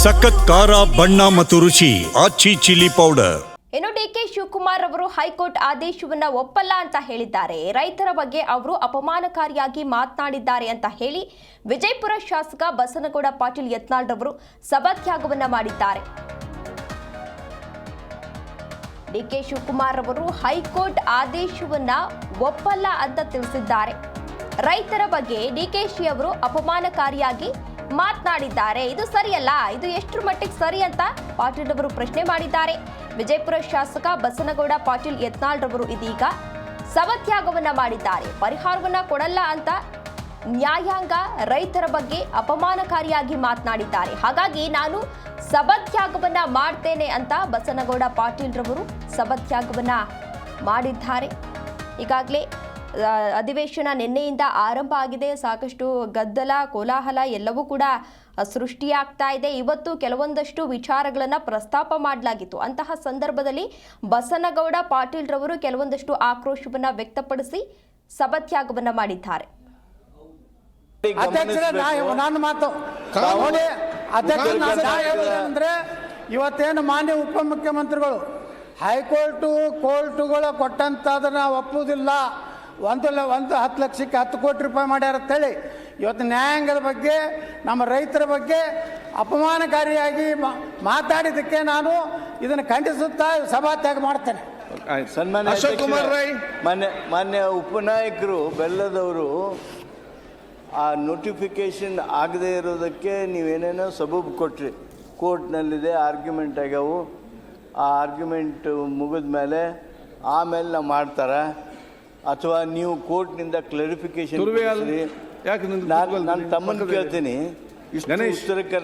ಸಖತ್ ಖಾರ ಬಣ್ಣ ಮತ್ತು ರುಚಿ ಆಚಿ ಚಿಲ್ಲಿ ಪೌಡರ್. ಇನ್ನು ಡಿಕೆ ಶಿವಕುಮಾರ್ ಅವರು ಹೈಕೋರ್ಟ್ ಆದೇಶವನ್ನ ಒಪ್ಪಲ್ಲ ಅಂತ ಹೇಳಿದ್ದಾರೆ. ರೈತರ ಬಗ್ಗೆ ಅವರು ಅಪಮಾನಕಾರಿಯಾಗಿ ಮಾತನಾಡಿದ್ದಾರೆ ಅಂತ ಹೇಳಿ ವಿಜಯಪುರ ಶಾಸಕ ಬಸನಗೌಡ ಪಾಟೀಲ್ ಯತ್ನಾಳ್ ರವರು ಸಭಾತ್ಯಾಗವನ್ನ ಮಾಡಿದ್ದಾರೆ. ಡಿಕೆ ಶಿವಕುಮಾರ್ ಅವರು ಹೈಕೋರ್ಟ್ ಆದೇಶವನ್ನ ಒಪ್ಪಲ್ಲ ಅಂತ ತಿಳಿಸಿದ್ದಾರೆ. ರೈತರ ಬಗ್ಗೆ ಡಿಕೆಶಿ ಅವರು ಅಪಮಾನಕಾರಿಯಾಗಿ ಮಾತನಾಡಿದ್ದಾರೆ. ಇದು ಸರಿಯಲ್ಲ, ಇದು ಎಷ್ಟರ ಮಟ್ಟಿಗೆ ಸರಿ ಅಂತ ಪಾಟೀಲ್ ಅವರು ಪ್ರಶ್ನೆ ಮಾಡಿದ್ದಾರೆ. ವಿಜಯಪುರ ಶಾಸಕ ಬಸನಗೌಡ ಪಾಟೀಲ್ ಯತ್ನಾಳ್ ರವರು ಇದೀಗ ಸಭಾತ್ಯಾಗವನ್ನ ಮಾಡಿದ್ದಾರೆ. ಪರಿಹಾರವನ್ನ ಕೊಡಲ್ಲ ಅಂತ ನ್ಯಾಯಾಂಗ ರೈತರ ಬಗ್ಗೆ ಅಪಮಾನಕಾರಿಯಾಗಿ ಮಾತನಾಡಿದ್ದಾರೆ. ಹಾಗಾಗಿ ನಾನು ಸಭಾತ್ಯಾಗವನ್ನ ಮಾಡ್ತೇನೆ ಅಂತ ಬಸನಗೌಡ ಪಾಟೀಲ್ ರವರು ಸಭಾತ್ಯಾಗವನ್ನ ಮಾಡಿದ್ದಾರೆ. ಈಗಾಗಲೇ ಅಧಿವೇಶನ ನಿನ್ನೆಯಿಂದ ಆರಂಭ ಆಗಿದೆ. ಸಾಕಷ್ಟು ಗದ್ದಲ ಕೋಲಾಹಲ ಎಲ್ಲವೂ ಕೂಡ ಸೃಷ್ಟಿಯಾಗ್ತಾ ಇದೆ. ಇವತ್ತು ಕೆಲವೊಂದಷ್ಟು ವಿಚಾರಗಳನ್ನು ಪ್ರಸ್ತಾಪ ಮಾಡಲಾಗಿತ್ತು. ಅಂತಹ ಸಂದರ್ಭದಲ್ಲಿ ಬಸನಗೌಡ ಪಾಟೀಲ್ ರವರು ಕೆಲವೊಂದಷ್ಟು ಆಕ್ರೋಶವನ್ನ ವ್ಯಕ್ತಪಡಿಸಿ ಸಭಾತ್ಯಾಗವನ್ನ ಮಾಡಿದ್ದಾರೆ. ಇವತ್ತೇನು ಮಾನ್ಯ ಉಪಮುಖ್ಯಮಂತ್ರಿಗಳು ಕೋರ್ಟುಗಳ ಕೊಟ್ಟಂತದನ್ನ ಒಪ್ಪುವುದಿಲ್ಲ, 10 ಲಕ್ಷಕ್ಕೆ 10 ಕೋಟಿ ರೂಪಾಯಿ ಮಾಡ್ಯಾರ ಅಂತೇಳಿ ಇವತ್ತು ನ್ಯಾಯಾಂಗದ ಬಗ್ಗೆ ನಮ್ಮ ರೈತರ ಬಗ್ಗೆ ಅಪಮಾನಕಾರಿಯಾಗಿ ಮಾತಾಡಿದ್ದಕ್ಕೆ ನಾನು ಇದನ್ನು ಖಂಡಿಸುತ್ತಾ ಸಭಾತ್ಯಾಗ ಮಾಡ್ತೇನೆ. ಸನ್ಮಾನ್ಯ ಅಶೋಕ್ ಕುಮಾರ್ ರೈ, ಮಾನ್ಯ ಉಪನಾಯಕರು ಬೆಲ್ಲದವರು ಆ ನೋಟಿಫಿಕೇಶನ್ ಆಗದೇ ಇರೋದಕ್ಕೆ ನೀವೇನೇನೋ ಸಬೂಬು ಕೊಟ್ರಿ. ಕೋರ್ಟ್ನಲ್ಲಿದೆ, ಆರ್ಗ್ಯುಮೆಂಟ್ ಆಗ್ಯಾವು. ಆ ಆರ್ಗ್ಯುಮೆಂಟ್ ಮುಗಿದ ಮೇಲೆ ಆಮೇಲೆ ನಾವು ಮಾಡ್ತಾರೆ, ಅಥವಾ ನೀವು ಕೋರ್ಟ್ನಿಂದ ಕ್ಲಾರಿಫಿಕೇಶನ್. ನಾನು ತಮ್ಮನ್ನು ಕೇಳ್ತೀನಿ, ಇಷ್ಟು ಉತ್ತರ